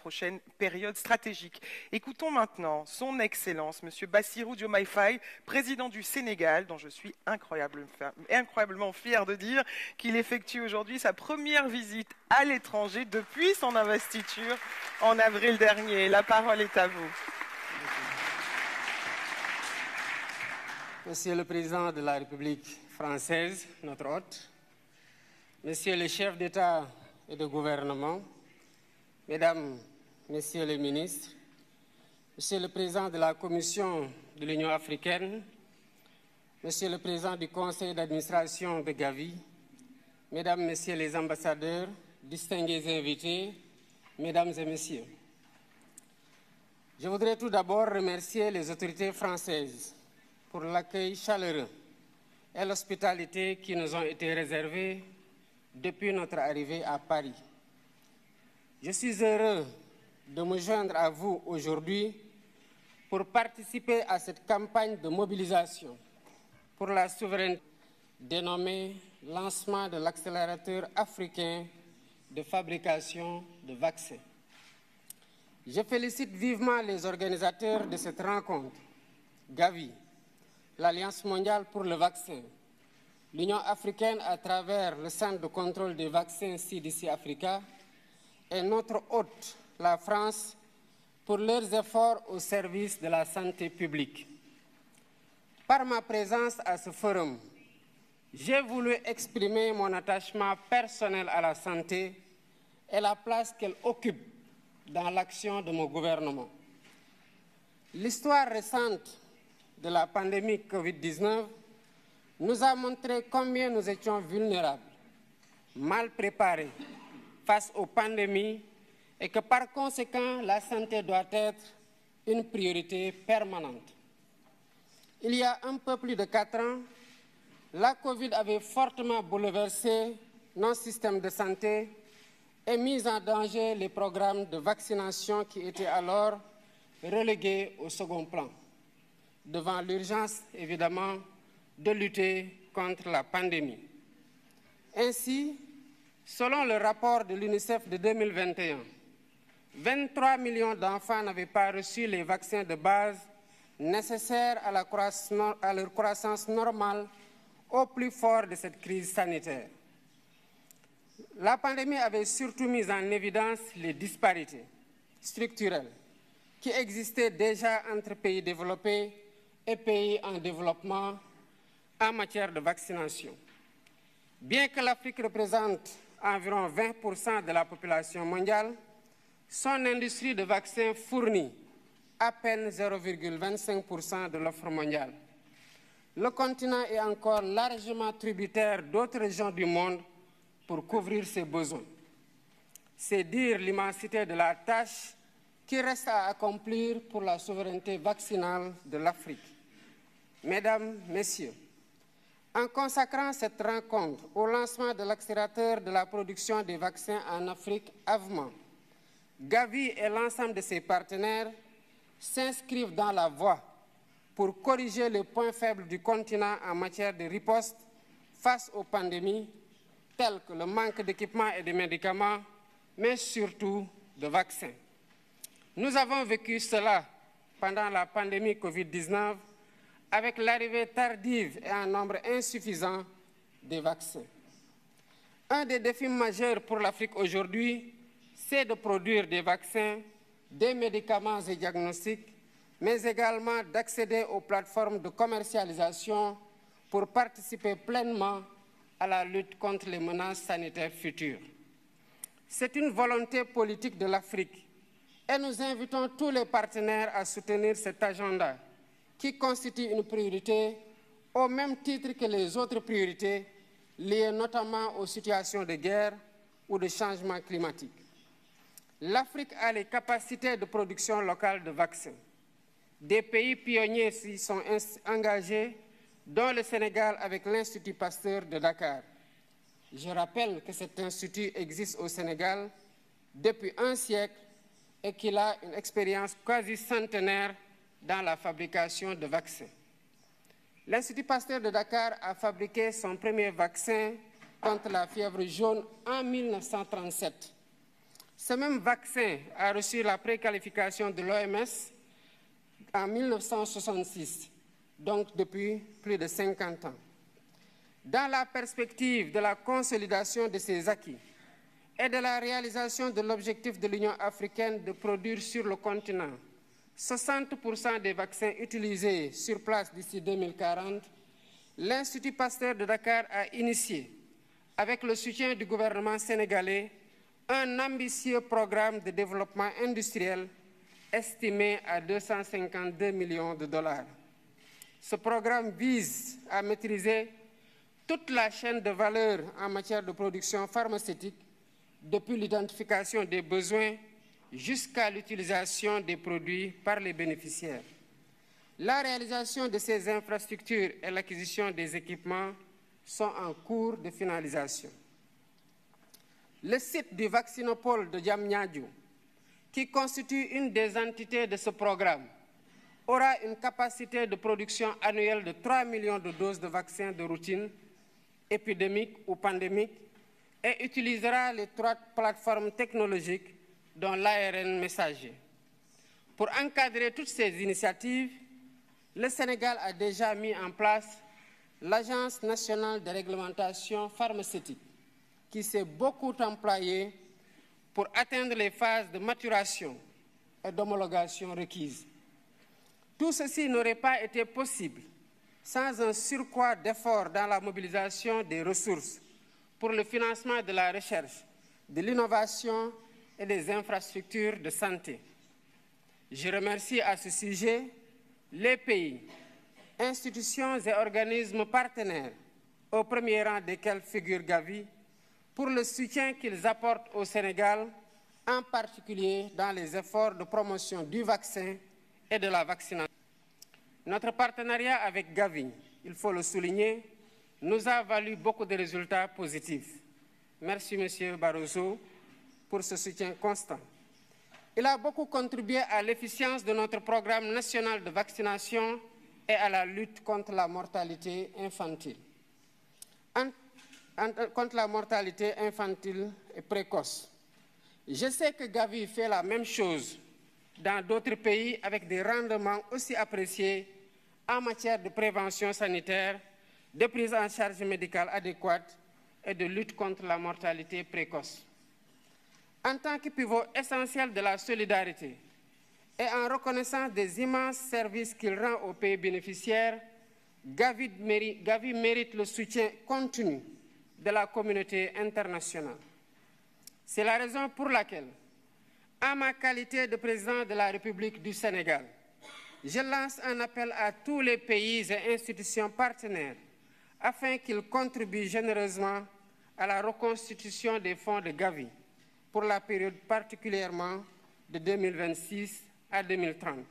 Prochaine période stratégique. Écoutons maintenant son Excellence, Monsieur Bassirou Diomaye Faye, président du Sénégal, dont je suis incroyablement fier de dire qu'il effectue aujourd'hui sa première visite à l'étranger depuis son investiture en avril dernier. La parole est à vous. Monsieur le Président de la République française, notre hôte, Monsieur le chef d'État et de gouvernement, Mesdames, Messieurs les ministres, Monsieur le Président de la Commission de l'Union africaine, Monsieur le Président du Conseil d'administration de Gavi, Mesdames, Messieurs les ambassadeurs, distingués invités, Mesdames et Messieurs. Je voudrais tout d'abord remercier les autorités françaises pour l'accueil chaleureux et l'hospitalité qui nous ont été réservés depuis notre arrivée à Paris. Je suis heureux de me joindre à vous aujourd'hui pour participer à cette campagne de mobilisation pour la souveraineté dénommée lancement de l'accélérateur africain de fabrication de vaccins. Je félicite vivement les organisateurs de cette rencontre, Gavi, l'Alliance mondiale pour le vaccin, l'Union africaine à travers le Centre de contrôle des vaccins CDC Africa et notre hôte, la France, pour leurs efforts au service de la santé publique. Par ma présence à ce forum, j'ai voulu exprimer mon attachement personnel à la santé et la place qu'elle occupe dans l'action de mon gouvernement. L'histoire récente de la pandémie Covid-19 nous a montré combien nous étions vulnérables, mal préparés face aux pandémies et que par conséquent, la santé doit être une priorité permanente. Il y a un peu plus de 4 ans, la Covid avait fortement bouleversé nos systèmes de santé et mis en danger les programmes de vaccination qui étaient alors relégués au second plan, devant l'urgence, évidemment, de lutter contre la pandémie. Ainsi, selon le rapport de l'UNICEF de 2021, 23 millions d'enfants n'avaient pas reçu les vaccins de base nécessaires à leur croissance normale au plus fort de cette crise sanitaire. La pandémie avait surtout mis en évidence les disparités structurelles qui existaient déjà entre pays développés et pays en développement en matière de vaccination. Bien que l'Afrique représente environ 20% de la population mondiale, son industrie de vaccins fournit à peine 0,25% de l'offre mondiale. Le continent est encore largement tributaire d'autres régions du monde pour couvrir ses besoins. C'est dire l'immensité de la tâche qui reste à accomplir pour la souveraineté vaccinale de l'Afrique. Mesdames, Messieurs, en consacrant cette rencontre au lancement de l'accélérateur de la production des vaccins en Afrique, AVMA, Gavi et l'ensemble de ses partenaires s'inscrivent dans la voie pour corriger les points faibles du continent en matière de riposte face aux pandémies, telles que le manque d'équipements et de médicaments, mais surtout de vaccins. Nous avons vécu cela pendant la pandémie Covid-19 avec l'arrivée tardive et en nombre insuffisant des vaccins. Un des défis majeurs pour l'Afrique aujourd'hui, c'est de produire des vaccins, des médicaments et diagnostics, mais également d'accéder aux plateformes de commercialisation pour participer pleinement à la lutte contre les menaces sanitaires futures. C'est une volonté politique de l'Afrique et nous invitons tous les partenaires à soutenir cet agenda qui constitue une priorité au même titre que les autres priorités liées notamment aux situations de guerre ou de changement climatique. L'Afrique a les capacités de production locale de vaccins. Des pays pionniers s'y sont engagés, dont le Sénégal avec l'Institut Pasteur de Dakar. Je rappelle que cet institut existe au Sénégal depuis un siècle et qu'il a une expérience quasi centenaire dans la fabrication de vaccins. L'Institut Pasteur de Dakar a fabriqué son premier vaccin contre la fièvre jaune en 1937. Ce même vaccin a reçu la préqualification de l'OMS en 1966, donc depuis plus de 50 ans. Dans la perspective de la consolidation de ces acquis et de la réalisation de l'objectif de l'Union africaine de produire sur le continent 60% des vaccins utilisés sur place d'ici 2040, l'Institut Pasteur de Dakar a initié, avec le soutien du gouvernement sénégalais, un ambitieux programme de développement industriel estimé à 252 millions de dollars. Ce programme vise à maîtriser toute la chaîne de valeur en matière de production pharmaceutique, depuis l'identification des besoins jusqu'à l'utilisation des produits par les bénéficiaires. La réalisation de ces infrastructures et l'acquisition des équipements sont en cours de finalisation. Le site du vaccinopole de Diamniadio, qui constitue une des entités de ce programme, aura une capacité de production annuelle de 3 millions de doses de vaccins de routine, épidémiques ou pandémiques, et utilisera les 3 plateformes technologiques dont l'ARN messager. Pour encadrer toutes ces initiatives, le Sénégal a déjà mis en place l'Agence nationale de réglementation pharmaceutique, qui s'est beaucoup employée pour atteindre les phases de maturation et d'homologation requises. Tout ceci n'aurait pas été possible sans un surcroît d'efforts dans la mobilisation des ressources pour le financement de la recherche, de l'innovation et des infrastructures de santé. Je remercie à ce sujet les pays, institutions et organismes partenaires, au premier rang desquels figure Gavi, pour le soutien qu'ils apportent au Sénégal, en particulier dans les efforts de promotion du vaccin et de la vaccination. Notre partenariat avec Gavi, il faut le souligner, nous a valu beaucoup de résultats positifs. Merci, M. Barroso, pour ce soutien constant. Il a beaucoup contribué à l'efficience de notre programme national de vaccination et à la lutte contre la mortalité infantile. Contre la mortalité infantile et précoce. Je sais que Gavi fait la même chose dans d'autres pays avec des rendements aussi appréciés en matière de prévention sanitaire, de prise en charge médicale adéquate et de lutte contre la mortalité précoce. En tant que pivot essentiel de la solidarité et en reconnaissance des immenses services qu'il rend aux pays bénéficiaires, Gavi mérite le soutien continu de la communauté internationale. C'est la raison pour laquelle, en ma qualité de président de la République du Sénégal, je lance un appel à tous les pays et institutions partenaires afin qu'ils contribuent généreusement à la reconstitution des fonds de Gavi pour la période particulièrement de 2026 à 2030.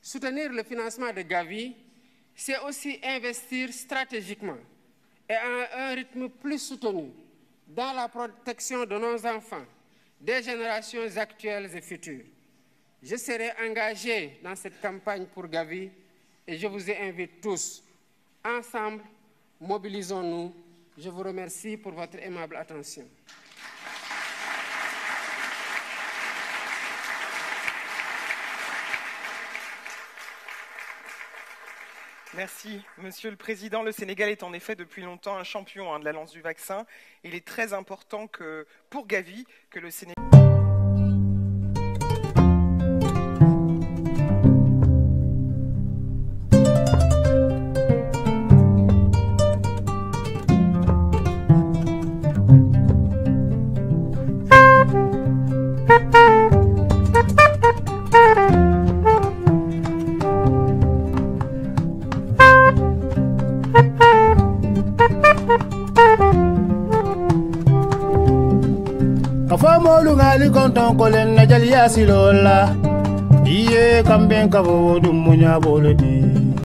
Soutenir le financement de Gavi, c'est aussi investir stratégiquement et à un rythme plus soutenu dans la protection de nos enfants, des générations actuelles et futures. Je serai engagé dans cette campagne pour Gavi et je vous invite tous. Ensemble, mobilisons-nous. Je vous remercie pour votre aimable attention. Merci, Monsieur le Président. Le Sénégal est en effet depuis longtemps un champion de la lance du vaccin. Il est très important que, pour Gavi, que le Sénégal... Molu ngali konton kolen na jali asilola iye kamben kabo dum munya boledi